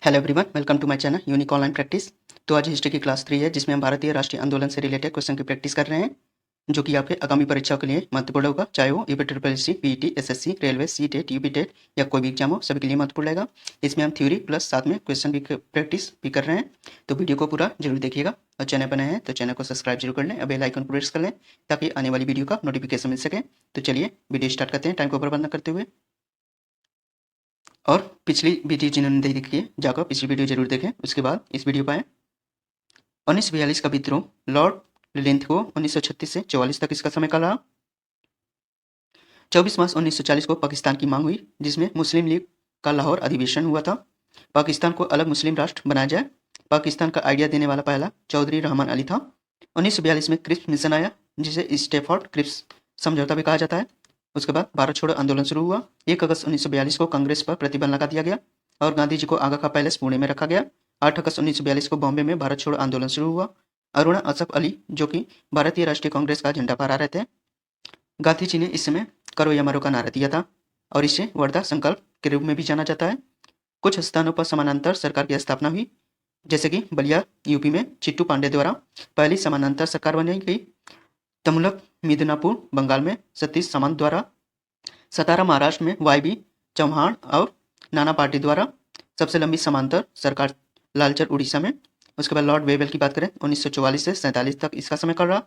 Hello everyone, welcome to my channel unique online practice. तो आज history की class 3 है जिसमें हम भारतीय राष्ट्रीय आंदोलन से रिलेटेड क्वेश्चन की प्रैक्टिस कर रहे हैं जो कि आपके आगामी परीक्षाओं के लिए महत्वपूर्ण होगा, चाहे वो UP triple PET, SSC, railway, CTET, UPTET या कोई भी एग्जाम हो, सभी के लिए महत्वपूर्ण रहेगा। इसमें हम थ्योरी प्लस साथ में क्वेश्चन भी प्रैक्टिस भी कर रहे हैं। तो वीडियो को पूरा जरूर देखिएगा और चैनल पर नए हैं तो चैनल को सब्सक्राइब जरूर कर लें और बेल आइकन को प्रेस कर लें ताकि आने वाली वीडियो का नोटिफिकेशन मिल सके। तो चलिए वीडियो स्टार्ट करते हैं टाइम को बर्बाद न करते हुए। और पिछली वीडियो जिन्होंने नहीं देखी है जाकर पिछली वीडियो जरूर देखें, उसके बाद इस वीडियो पर आए। 1942 का विद्रोह लॉर्ड लिंथ को 1936 से 44 तक इसका समय काल रहा। 24 मार्च 1940 को पाकिस्तान की मांग हुई जिसमें मुस्लिम लीग का लाहौर अधिवेशन हुआ था। पाकिस्तान को अलग मुस्लिम राष्ट्र बनाया जाए। पाकिस्तान का आइडिया देने वाला पहला चौधरी रहमान अली था। 1942 में क्रिप्स मिशन आया जिसे स्टेफोर्ड क्रिप्स समझौता भी कहा जाता है। उसके बाद भारत छोड़ो आंदोलन शुरू हुआ। 1 अगस्त 1942 को कांग्रेस पर प्रतिबंध लगा दिया गया और गांधी जी को आगा का पैलेस पुणे में रखा गया। 8 अगस्त 1942 को बॉम्बे में भारत छोड़ो आंदोलन शुरू हुआ। अरुणा असफ अली जो कि भारतीय राष्ट्रीय कांग्रेस का झंडा फहरा रहे थे। गांधी जी ने इस समय करो या मरो का नारा दिया था और इसे वर्धा संकल्प के रूप में भी जाना जाता है। कुछ स्थानों पर समानांतर सरकार की स्थापना हुई जैसे कि बलिया यूपी में चिट्टू पांडे द्वारा पहली समानांतर सरकार बनाई गई। तमुलक मिदनापुर बंगाल में सतीश सामंत द्वारा, सतारा महाराष्ट्र में वाई चौहान और नाना पार्टी द्वारा सबसे लंबी समांतर सरकार लालचर उड़ीसा में। उसके बाद लॉर्ड वेवेल की बात करें 1944 से 47 तक इसका समय काल रहा।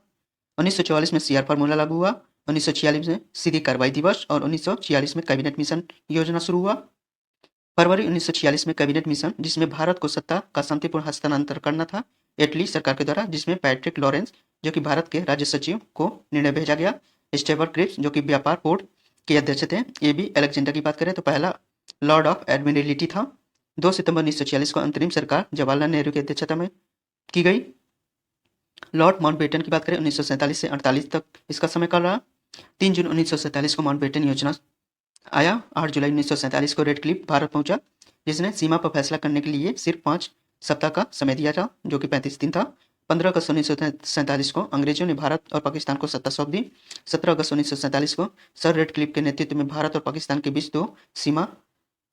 1944 में सीआर फार्मूला लागू हुआ। 1946 में सीधी कार्रवाई दिवस और 1946 में कैबिनेट मिशन योजना शुरू हुआ। फरवरी 1946 में कैबिनेट मिशन जिसमें भारत को सत्ता का शांतिपूर्ण हस्तांतरण करना था इटली सरकार के द्वारा, जिसमें पैट्रिक लॉरेंस जो कि भारत के राज्य सचिव को निर्णय भेजा गया। स्टेफर्ड क्रिप्स जो कि व्यापार बोर्ड के अध्यक्ष थे। ए बी अलेक्जेंडर की बात करें तो पहला लॉर्ड ऑफ एडमिरलिटी था। 2 सितंबर 1946 को अंतरिम सरकार जवाहरलाल नेहरू की अध्यक्षता में की गई। लॉर्ड माउंटबेटन की बात करें 1947 से 48 तक इसका समय काल रहा। 3 जून 1947 को माउंटबेटन योजना आया। 8 जुलाई 1947 को रेड क्लिफ भारत पहुंचा जिसने सीमा पर फैसला करने के लिए सिर्फ 5 सप्ताह का समय दिया था जो कि 35 दिन था। 15 अगस्त 1947 को अंग्रेजों ने भारत और पाकिस्तान को सत्ता सौंप दी। 17 अगस्त 1947 को सर रेड क्लिफ के नेतृत्व में भारत और पाकिस्तान के बीच 2 सीमा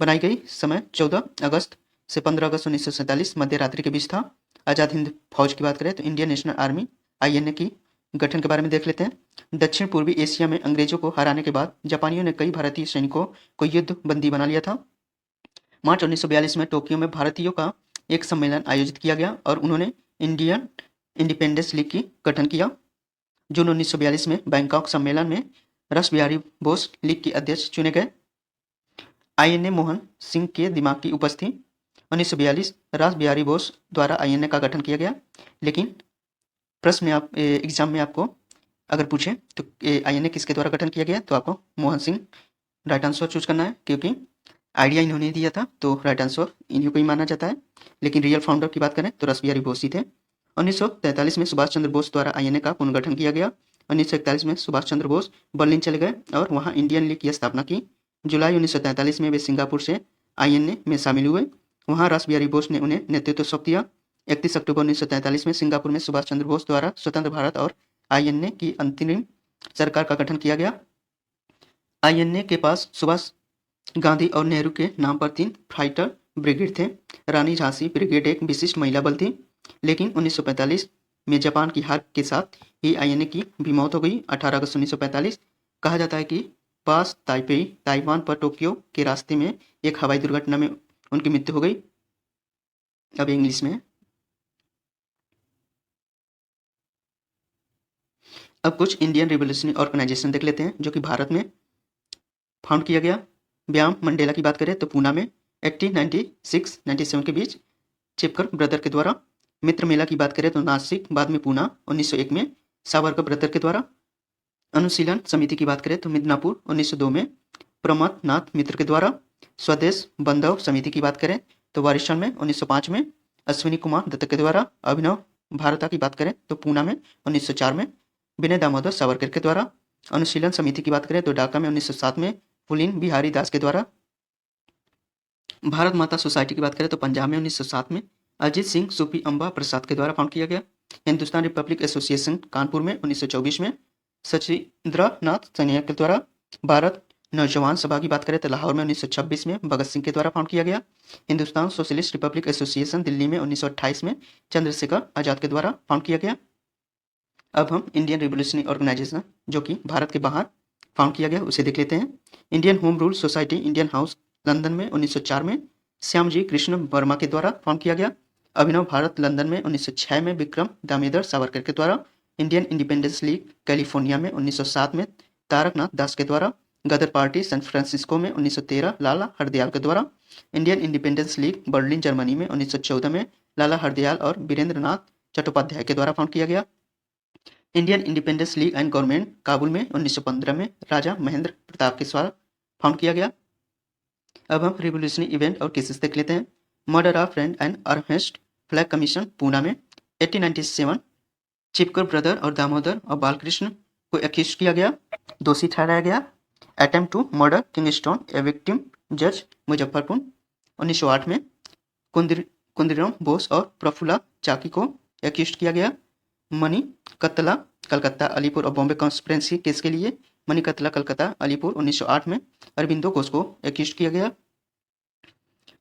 बनाई गई। समय 14 अगस्त से 15 अगस्त 1947 मध्य रात्रि के बीच था। आज़ाद हिंद फौज की बात करें तो इंडियन नेशनल आर्मी INA की गठन के बारे में देख लेते हैं। दक्षिण पूर्वी एशिया में अंग्रेजों को हराने के बाद जापानियों ने कई भारतीय सैनिकों को युद्ध बंदी बना लिया था। मार्च 1942 में टोक्यो में भारतीयों का एक सम्मेलन आयोजित किया गया और उन्होंने इंडियन इंडिपेंडेंस लीग की गठन किया। जून 1942 में बैंकॉक सम्मेलन में रास बिहारी बोस लीग के अध्यक्ष चुने गए। INA मोहन सिंह के दिमाग की उपज थी। 1942 रास बिहारी बोस द्वारा INA का गठन किया गया। लेकिन प्रश्न में आप एग्जाम में आपको अगर पूछे तो INA किसके द्वारा गठन किया गया तो आपको Mohan Singh right answer choose करना है क्योंकि आइडिया इन्होंने दिया था तो राइट आंसर इन्हीं को ही माना जाता है। लेकिन रियल फाउंडर की बात करें तो रास बिहारी बोस ही थे। 1943 में सुभाष चंद्र बोस द्वारा INA का पुनर्गठन किया गया। 1941 में सुभाष चंद्र बोस बर्लिन चले गए और वहाँ इंडियन लीग की स्थापना की। जुलाई 1943 में वे सिंगापुर से INA में शामिल हुए। वहाँ रास बिहारी बोस ने उन्हें नेतृत्व सौंप दिया। 31 अक्टूबर 1943 में सिंगापुर में सुभाष चंद्र बोस द्वारा स्वतंत्र भारत और INA की अंतरिम सरकार का गठन किया गया। INA के पास सुभाष गांधी और नेहरू के नाम पर 3 फाइटर ब्रिगेड थे। रानी झांसी ब्रिगेड एक विशिष्ट महिला बल थी। लेकिन 1945 में जापान की हार के साथ ही INA की भी मौत हो गई। 18 अगस्त 1945 कहा जाता है कि पास ताइपेई ताइवान पर टोक्यो के रास्ते में एक हवाई दुर्घटना में उनकी मृत्यु हो गई। अब इंग्लिश में अब कुछ इंडियन रिवोल्यूशनरी ऑर्गेनाइजेशन देख लेते हैं जो कि भारत में फाउंड किया गया। व्यायाम मंडेला की बात करें तो पूना में 1896-97 के बीच चिपकर ब्रदर के द्वारा। मित्र मेला की बात करें तो नासिक बाद में पूना 1901 में सावरकर ब्रदर के द्वारा। अनुशीलन समिति की बात करें तो मिदनापुर 1902 में प्रमथ नाथ मित्र के द्वारा। स्वदेश बंधव समिति की बात करें तो वारिशल में 1905 में अश्विनी कुमार दत्त के द्वारा। अभिनव भारता की बात करें तो पूना में 1904 में विनय दामोदर सावरकर के द्वारा। अनुशीलन समिति की बात करें तो ढाका में 1907 में पुलिन बिहारी दास के द्वारा। भारत माता सोसाइटी की बात करें तो पंजाब में 1907 में अजीत सिंह सूफी अम्बा प्रसाद के द्वारा फाउंड किया गया। हिंदुस्तान रिपब्लिक एसोसिएशन कानपुर में 1924 में सचिंद्र नाथ सैनिया के द्वारा। भारत नौजवान सभा की बात करें तो लाहौर में 1926 में भगत सिंह के द्वारा फाउंड किया गया। Hindustan socialist Republic association Delhi में 1928 में चंद्रशेखर आज़ाद के द्वारा फाउंड किया गया। अब हम इंडियन रिवोल्यूशनरी ऑर्गेनाइजेशन जो कि भारत के बाहर फाउंड किया गया उसे देख लेते हैं। Indian home rule society Indian house London में 1904 में श्यामजी कृष्ण वर्मा के द्वारा फाउंड किया गया। अभिनव भारत लंदन में 1906 में विक्रम दामोदर सावरकर के द्वारा। इंडियन इंडिपेंडेंस लीग कैलिफोर्निया में 1907 में तारकनाथ दास के द्वारा। गदर पार्टी सैन फ्रांसिस्को में 1913 लाला हरदयाल के द्वारा। Indian independence league Berlin Germany में 1914 में लाला हरदयाल और वीरेंद्र नाथ चट्टोपाध्याय के द्वारा फाउंड किया गया। Indian independence league and government Kabul में 1915 में राजा महेंद्र प्रताप के द्वारा फाउंड किया गया। अब हम रिवोल्यूशनरी इवेंट और केसेस देख लेते हैं। Murder of friend and arrest flag commission Poona में 1897 चिपकर ब्रदर और दामोदर और बालकृष्ण को एक्यूज किया गया, दोषी ठहराया गया। Attempt to murder Kingstone a victim जज मुजफ्फरपुर 1908 में कुंदीराम बोस और प्रफुल्ला चाकी को एक्यूज किया गया। मनी कत्तला कलकत्ता अलीपुर और बॉम्बे कॉन्स्पिरेंसी केस के लिए मनी कत्तला कलकत्ता अलीपुर 1908 में अरविंदो घोष को एक्यूज किया गया।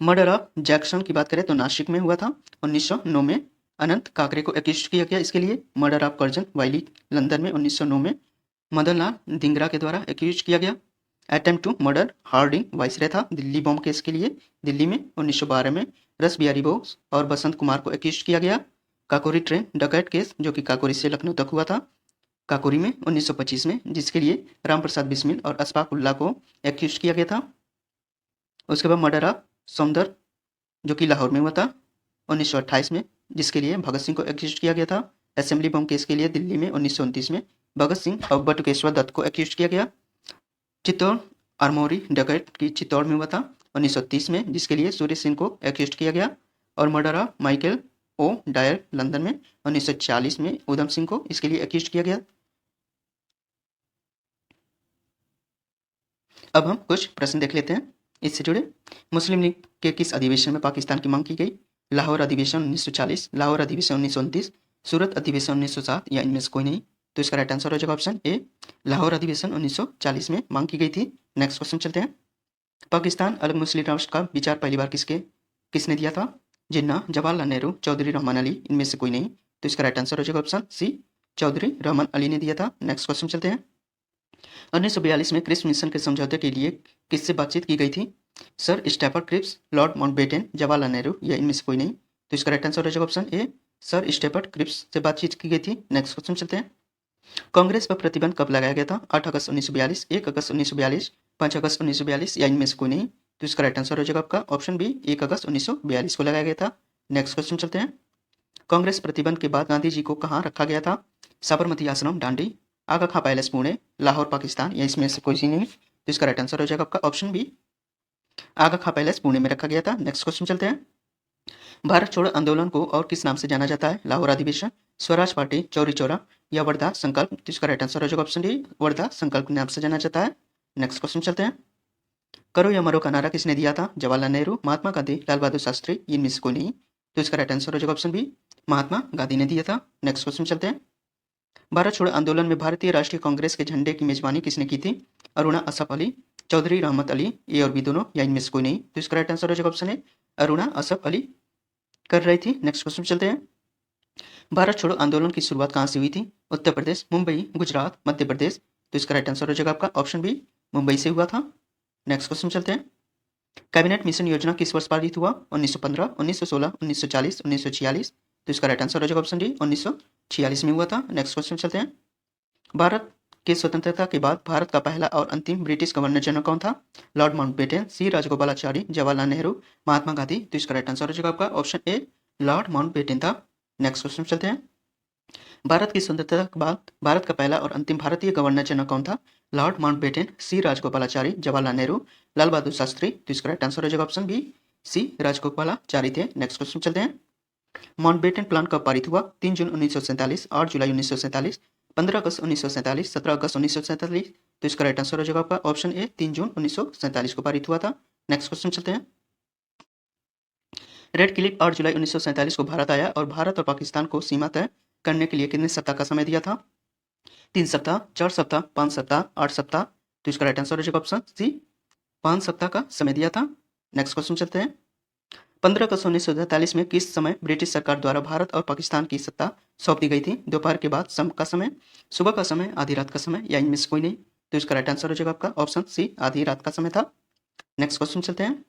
मर्डर ऑफ जैक्सन की बात करें तो नासिक में हुआ था 1909 में। अनंत काकरे को एक्यूज किया गया इसके लिए। मर्डर ऑफ कर्जन वाइली लंदन में 1909 में मदनलाल धिंगरा के द्वारा एक्यूज किया गया। Attempt to murder Hardinge viceroy था दिल्ली बॉम्ब केस के लिए। दिल्ली में 1912 में रस बिहारी बोस और बसंत कुमार को एक्यूज किया गया। काकोरी ट्रेन डकैत केस जो कि काकोरी से लखनऊ तक हुआ था काकोरी में 1925 में, जिसके लिए राम प्रसाद बिस्मिल और अशफाक उल्लाह को एक्यूज किया गया था। उसके बाद मर्डर ऑफ सौंदर जो कि लाहौर में हुआ था 1928 में, जिसके लिए भगत सिंह को एक्यूज किया गया था। असेंबली बम केस के लिए दिल्ली में 1929 में भगत सिंह और बटुकेश्वर दत्त को एक्यूज किया गया। चित्तौड़ आर्मोरी डकैत की चित्तौड़ में हुआ था 1930 में, जिसके लिए सूर्य सिंह को एक्यूज किया गया। और murder of Michael O'Dwyer London में 1940 में उधम सिंह को इसके लिए एक्यूज किया गया। अब हम कुछ प्रश्न देख लेते हैं इससे जुड़े। मुस्लिम लीग के किस अधिवेशन में पाकिस्तान की मांग की गई? लाहौर अधिवेशन 1940, लाहौर अधिवेशन 1929, सूरत अधिवेशन 1907 या इनमें से कोई नहीं? तो इसका राइट आंसर हो जाएगा ऑप्शन ए, लाहौर अधिवेशन 1940 में मांग की गई थी। नेक्स्ट क्वेश्चन चलते हैं। पाकिस्तान अलग मुस्लिम राष्ट्र का विचार पहली बार किसने दिया था? जिन्ना, जवाहरलाल नेहरू, चौधरी रहमान अली, इनमें से कोई नहीं? तो इसका राइट आंसर हो जाएगा ऑप्शन सी, चौधरी रहमान अली ने दिया था। नेक्स्ट क्वेश्चन चलते हैं। 1942 में क्रिप्स मिशन के समझौते के लिए किससे बातचीत की गई थी? Sir Stafford Cripps, lord Mountbatten, Jawaharlal Nehru या इनमें से कोई नहीं? तो इसका राइट आंसर हो जाएगा option A, sir Stafford Cripps से बातचीत की गई थी। नेक्स्ट क्वेश्चन चलते हैं। कांग्रेस पर प्रतिबंध कब लगाया गया था? 8 अगस्त 1942, 1 अगस्त 1942, 5 अगस्त 1942 या इनमें से कोई नहीं? तो इसका राइट आंसर हो जाएगा आपका ऑप्शन बी, 1 अगस्त 1942 को लगाया गया था। नेक्स्ट क्वेश्चन चलते हैं। कांग्रेस प्रतिबंध के बाद गांधी जी को कहाँ रखा गया था? साबरमती आश्रम दांडी, आगा खां पैलेस पुणे, लाहौर पाकिस्तान या इसमें से कोई सी नहीं? तो इसका राइट आंसर हो जाएगा आपका ऑप्शन बी, आगा खां पैलेस पुणे में रखा गया था। नेक्स्ट क्वेश्चन चलते हैं। भारत छोड़ो आंदोलन को और किस नाम से जाना जाता है? लाहौर अधिवेशन, स्वराज पार्टी, चौरी चौरा या वर्धा संकल्प? तो इसका राइट आंसर हो जाएगा ऑप्शन डी, वर्धा संकल्प के नाम से जाना जाता है। नेक्स्ट क्वेश्चन चलते हैं। करो या मरो का नारा किसने दिया था? जवाहरलाल नेहरू, महात्मा गांधी, लाल बहादुर शास्त्री, इनमें से कोई नहीं? तो इसका राइट आंसर हो जाएगा ऑप्शन बी, महात्मा गांधी ने दिया था। नेक्स्ट क्वेश्चन चलते हैं। भारत छोड़ो आंदोलन में भारतीय राष्ट्रीय कांग्रेस के झंडे की मेजबानी किसने की थी? अरुणा असफ अली, चौधरी रहमत अली, ये और भी दोनों या इनमें से कोई नहीं? तो इसका राइट आंसर हो जाएगा ऑप्शन ए, अरुणा असफ अली कर रही थी। नेक्स्ट क्वेश्चन चलते हैं। भारत छोड़ो आंदोलन की शुरुआत कहाँ से हुई थी? उत्तर प्रदेश, मुंबई, गुजरात, मध्य प्रदेश? तो इसका राइट आंसर हो जाएगा आपका ऑप्शन बी, मुंबई से हुआ था। नेक्स्ट क्वेश्चन चलते हैं। कैबिनेट मिशन योजना किस वर्ष पारित हुआ? 1915, 1916, 1940, 1946? तो इसका राइट आंसर हो जाएगा ऑप्शन डी, 1946 में हुआ था। नेक्स्ट क्वेश्चन चलते हैं। भारत के स्वतंत्रता के बाद भारत का पहला और अंतिम ब्रिटिश गवर्नर जनरल कौन था? लॉर्ड माउंटबेटन, सी राजगोपालाचारी, जवाहरलाल नेहरू, महात्मा गांधी? तो इसका राइट आंसर हो जाएगा आपका ऑप्शन ए, लॉर्ड माउंटबेटन था। नेक्स्ट क्वेश्चन चलते हैं। भारत की स्वतंत्रता के बाद भारत का पहला और अंतिम भारतीय गवर्नर जनरल कौन था? लॉर्ड माउंटबेटन, सी राजगोपालाचारी, जवाहरलाल नेहरू, लाल बहादुर शास्त्री? तो इसका राइट आंसर हो जाएगा ऑप्शन बी, सी राजगोपालाचारी थे। नेक्स्ट क्वेश्चन चलते हैं। माउंटबेटन प्लान कब पारित हुआ? 3 जून 1947, 8 जुलाई 1947, 15 अगस्त 1947, 17 अगस्त 1947? तो इसका राइट आंसर हो जाएगा आपका ऑप्शन ए, 3 जून 1947 को पारित हुआ था। नेक्स्ट क्वेश्चन चलते हैं। रेड क्लिफ 8 जुलाई 1947 को भारत आया और भारत और पाकिस्तान को सीमा तय करने के लिए कितने सप्ताह का समय दिया था? 3 सप्ताह, 4 सप्ताह, 5 सप्ताह, 8 सप्ताह तो इसका राइट आंसर हो जाएगा ऑप्शन सी, 5 सप्ताह का समय दिया था। नेक्स्ट क्वेश्चन चलते हैं। 15 अगस्त 1947 में किस समय ब्रिटिश सरकार द्वारा भारत और पाकिस्तान की सत्ता सौंप दी गई थी? दोपहर के बाद शाम का समय, सुबह का समय, आधी रात का समय या इनमें से कोई नहीं? तो इसका राइट आंसर हो जाएगा आपका ऑप्शन सी, आधी रात का समय था। नेक्स्ट क्वेश्चन चलते हैं।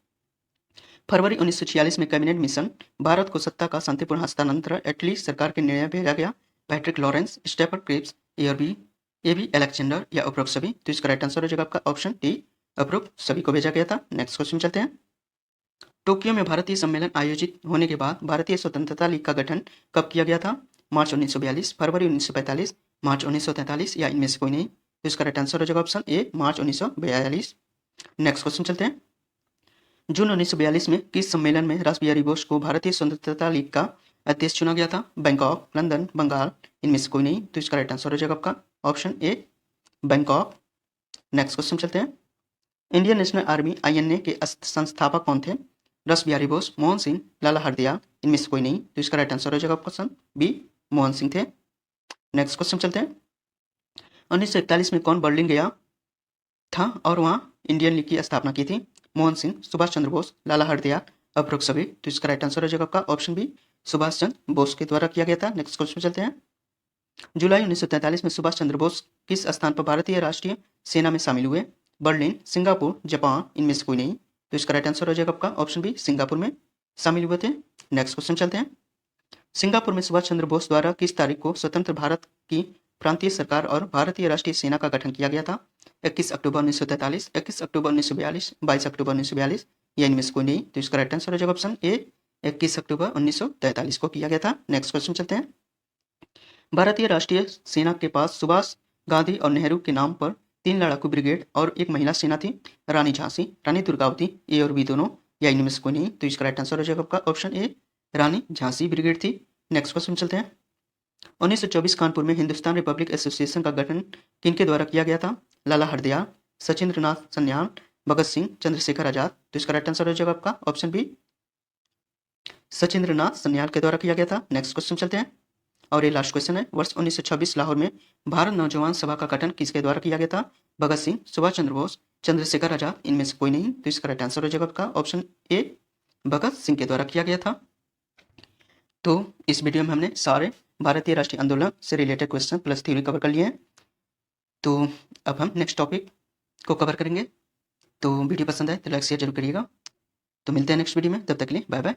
फरवरी 1946 में कैबिनेट मिशन भारत को सत्ता का शांतिपूर्ण हस्तांतरण इटली सरकार के निर्णय भेजा गया। Patrick Lawrence, Stafford Cripps, A B Alexander या उपरोक्त सभी? तो इसका राइट आंसर हो जाएगा आपका ऑप्शन डी, उपरोक्त सभी को भेजा गया था। नेक्स्ट क्वेश्चन चलते हैं। टोक्यो में भारतीय सम्मेलन आयोजित होने के बाद भारतीय स्वतंत्रता लीग का गठन कब किया गया था? मार्च 1942, फरवरी 1945, मार्च 1943 या इनमें से कोई नहीं? तो इसका राइट आंसर हो जाएगा ऑप्शन ए, मार्च 1942। नेक्स्ट क्वेश्चन चलते हैं। जून 1942 में किस सम्मेलन में रास बिहारी बोस को भारतीय स्वतंत्रता लीग का अध्यक्ष चुना गया था? बैंकॉक, लंदन, बंगाल, इनमें से कोई नहीं? तो इसका राइट आंसर हो जाएगा आपका option A, Bangkok. Next question चलते हैं। इंडियन नेशनल आर्मी INA के संस्थापक कौन थे? रास बिहारी बोस, मोहन सिंह, लाला हरदयाल, इनमें से कोई नहीं? तो इसका राइट आंसर हो जाएगा ऑप्शन बी, मोहन सिंह थे। नेक्स्ट क्वेश्चन चलते हैं। 1941 में कौन बर्लिन गया था और वहाँ इंडियन लीग की स्थापना की थी? मोहन सिंह, सुभाष चंद्र बोस, लाला हरदयाल, उपरोक्त सभी? तो इसका राइट आंसर हो जाएगा आपका ऑप्शन बी, सुभाष चंद्र बोस के द्वारा किया गया था। नेक्स्ट क्वेश्चन चलते हैं। जुलाई 1943 में सुभाष चंद्र बोस किस स्थान पर भारतीय राष्ट्रीय सेना में शामिल हुए? बर्लिन, सिंगापुर, जापान, इनमें से कोई नहीं? तो इसका राइट आंसर हो जाएगा आपका ऑप्शन बी, सिंगापुर में शामिल हुए थे। नेक्स्ट क्वेश्चन चलते हैं। सिंगापुर में सुभाष चंद्र बोस द्वारा किस तारीख को स्वतंत्र भारत की प्रांतीय सरकार और भारतीय राष्ट्रीय सेना का गठन किया गया था? 21 अक्टूबर 1943, 21 अक्टूबर 1942, 22 अक्टूबर 1942 या इनमें से कोई नहीं? तो इसका राइट आंसर हो जाएगा ऑप्शन ए, 21 अक्टूबर 1943 को किया गया था। नेक्स्ट क्वेश्चन चलते हैं। भारतीय राष्ट्रीय सेना के पास सुभाष, गांधी और नेहरू के नाम पर 3 लड़ाकू ब्रिगेड और एक महिला सेना थी। रानी झांसी, रानी दुर्गावती, ए और बी दोनों या इनमें से कोई नहीं? तो इसका राइट आंसर हो जाएगा आपका option A, Rani Jhansi brigade थी। नेक्स्ट क्वेश्चन चलते हैं। 1924 कानपुर में हिंदुस्तान रिपब्लिक एसोसिएशन का गठन किनके द्वारा किया गया था? लाला हरदयाल, सचिंद्र नाथ सन्याल, भगत सिंह, चंद्रशेखर आजाद? तो इसका राइट आंसर हो जाएगा आपका ऑप्शन बी, सचिंद्र नाथ सन्याल के द्वारा किया गया था। नेक्स्ट क्वेश्चन चलते हैं और ये लास्ट क्वेश्चन है। वर्ष 1926 लाहौर में भारत नौजवान सभा का गठन किसके द्वारा किया गया था? भगत सिंह, सुभाष चंद्र बोस, चंद्रशेखर आजाद, इनमें से कोई नहीं? तो इसका राइट आंसर हो जाएगा आपका ऑप्शन ए, भगत सिंह के द्वारा किया गया था। तो इस वीडियो में हमने सारे भारतीय राष्ट्रीय आंदोलन से related question plus theory cover कर लिए हैं। तो अब हम नेक्स्ट टॉपिक को कवर करेंगे। तो वीडियो पसंद आए तो लाइक शेयर जरूर करिएगा। तो मिलते हैं नेक्स्ट वीडियो में, तब तक के लिए बाय बाय।